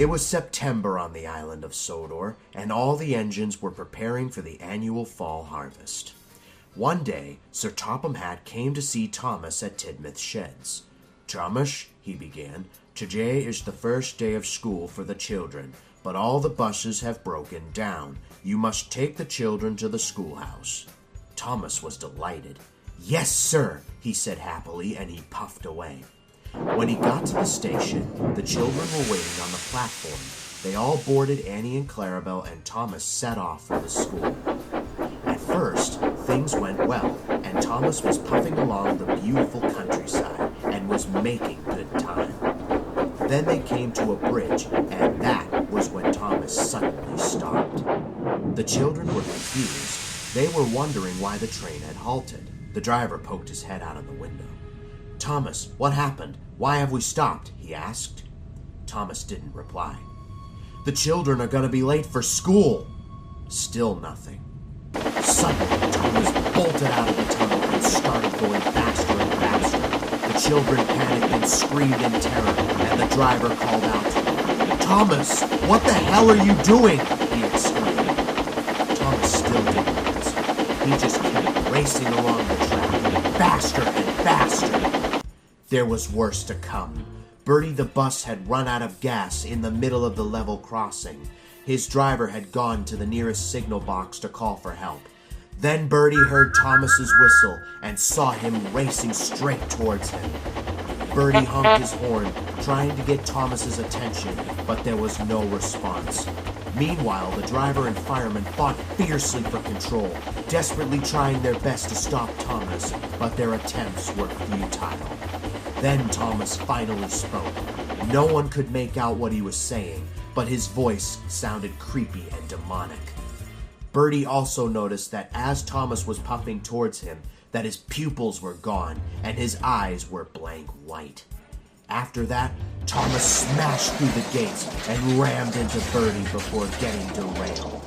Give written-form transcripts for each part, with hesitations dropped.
It was September on the island of Sodor, and all the engines were preparing for the annual fall harvest. One day, Sir Topham Hatt came to see Thomas at Tidmouth Sheds. "Thomas," he began, "today is the first day of school for the children, but all the buses have broken down. You must take the children to the schoolhouse." Thomas was delighted. "Yes, sir," he said happily, and he puffed away. When he got to the station, the children were waiting on the platform. They all boarded Annie and Clarabelle, and Thomas set off for the school. At first, things went well, and Thomas was puffing along the beautiful countryside and was making good time. Then they came to a bridge, and that was when Thomas suddenly stopped. The children were confused. They were wondering why the train had halted. The driver poked his head out of the window. "Thomas, what happened? Why have we stopped?" he asked. Thomas didn't reply. "The children are going to be late for school." Still nothing. Suddenly, Thomas bolted out of the tunnel and started going faster and faster. The children panicked and screamed in terror, and the driver called out to him. "Thomas, what the hell are you doing?" he exclaimed. Thomas still didn't answer. He just kept racing along the track, faster and faster. There was worse to come. Bertie the bus had run out of gas in the middle of the level crossing. His driver had gone to the nearest signal box to call for help. Then Bertie heard Thomas's whistle and saw him racing straight towards him. Bertie honked his horn, trying to get Thomas's attention, but there was no response. Meanwhile, the driver and fireman fought fiercely for control, desperately trying their best to stop Thomas, but their attempts were futile. Then Thomas finally spoke. No one could make out what he was saying, but his voice sounded creepy and demonic. Bertie also noticed that as Thomas was puffing towards him, that his pupils were gone and his eyes were blank white. After that, Thomas smashed through the gates and rammed into Bertie before getting derailed.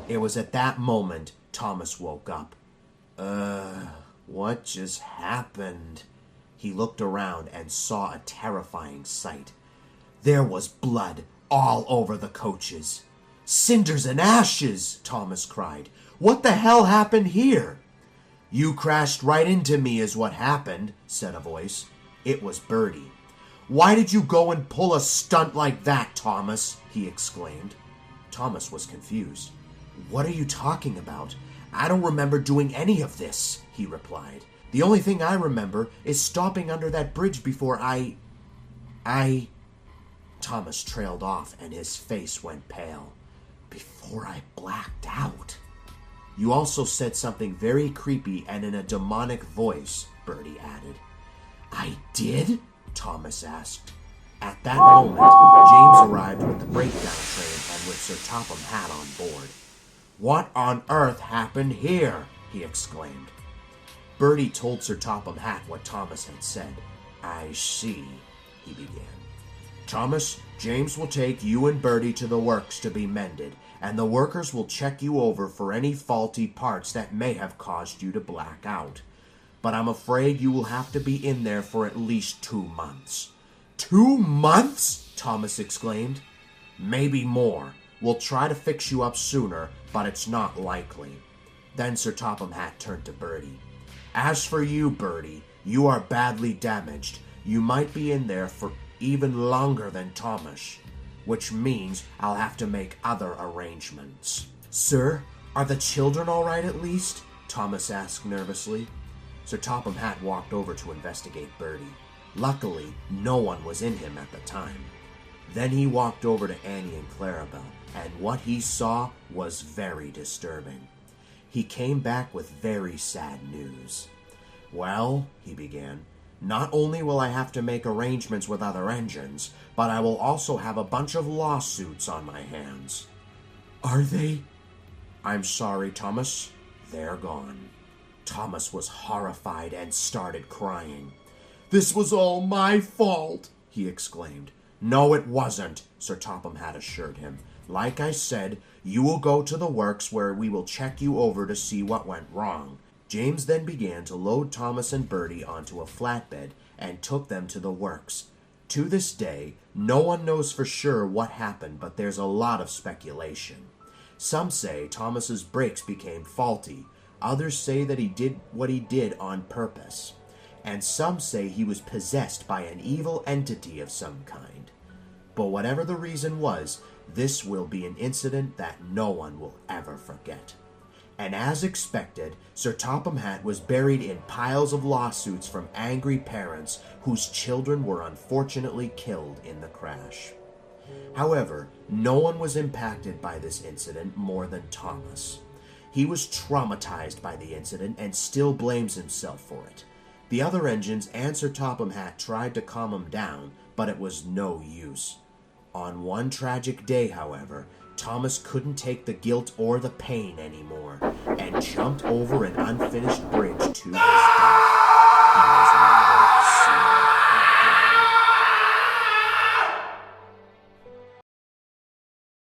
It was at that moment Thomas woke up. What just happened?" He looked around and saw a terrifying sight. There was blood all over the coaches. "Cinders and ashes!" Thomas cried. "What the hell happened here?" "You crashed right into me is what happened," said a voice. It was Bertie. "Why did you go and pull a stunt like that, Thomas?" he exclaimed. Thomas was confused. "What are you talking about? I don't remember doing any of this," he replied. "The only thing I remember is stopping under that bridge before I... Thomas trailed off and his face went pale. "Before I blacked out." "You also said something very creepy and in a demonic voice," Bertie added. "I did?" Thomas asked. At that moment, James arrived with the breakdown train and with Sir Topham Hatt on board. "What on earth happened here?" he exclaimed. Bertie told Sir Topham Hatt what Thomas had said. "I see," he began. "Thomas, James will take you and Bertie to the works to be mended, and the workers will check you over for any faulty parts that may have caused you to black out. But I'm afraid you will have to be in there for at least 2 months. 2 months? Thomas exclaimed. Maybe more. We'll try to fix you up sooner, but it's not likely. Then Sir Topham Hatt turned to Bertie. As for you, Bertie, you are badly damaged. You might be in there for even longer than Thomas, which means I'll have to make other arrangements. Sir, are the children all right at least? Thomas asked nervously. Sir Topham Hatt walked over to investigate Bertie. Luckily, no one was in him at the time. Then he walked over to Annie and Clarabelle, and what he saw was very disturbing. He came back with very sad news. Well, he began, not only will I have to make arrangements with other engines, but I will also have a bunch of lawsuits on my hands. Are they? I'm sorry, Thomas. They're gone. Thomas was horrified and started crying. This was all my fault, he exclaimed. No, it wasn't, Sir Topham Hatt assured him. Like I said, you will go to the works where we will check you over to see what went wrong. James then began to load Thomas and Bertie onto a flatbed and took them to the works. To this day, No one knows for sure what happened, but there's a lot of speculation. Some say Thomas's brakes became faulty. Others say that he did what he did on purpose. And some say he was possessed by an evil entity of some kind. But whatever the reason was, this will be an incident that no one will ever forget. And as expected, Sir Topham Hatt was buried in piles of lawsuits from angry parents whose children were unfortunately killed in the crash. However, no one was impacted by this incident more than Thomas. He was traumatized by the incident and still blames himself for it. The other engines and Sir Topham Hatt tried to calm him down, but it was no use. On one tragic day, however, Thomas couldn't take the guilt or the pain anymore and jumped over an unfinished bridge to his death.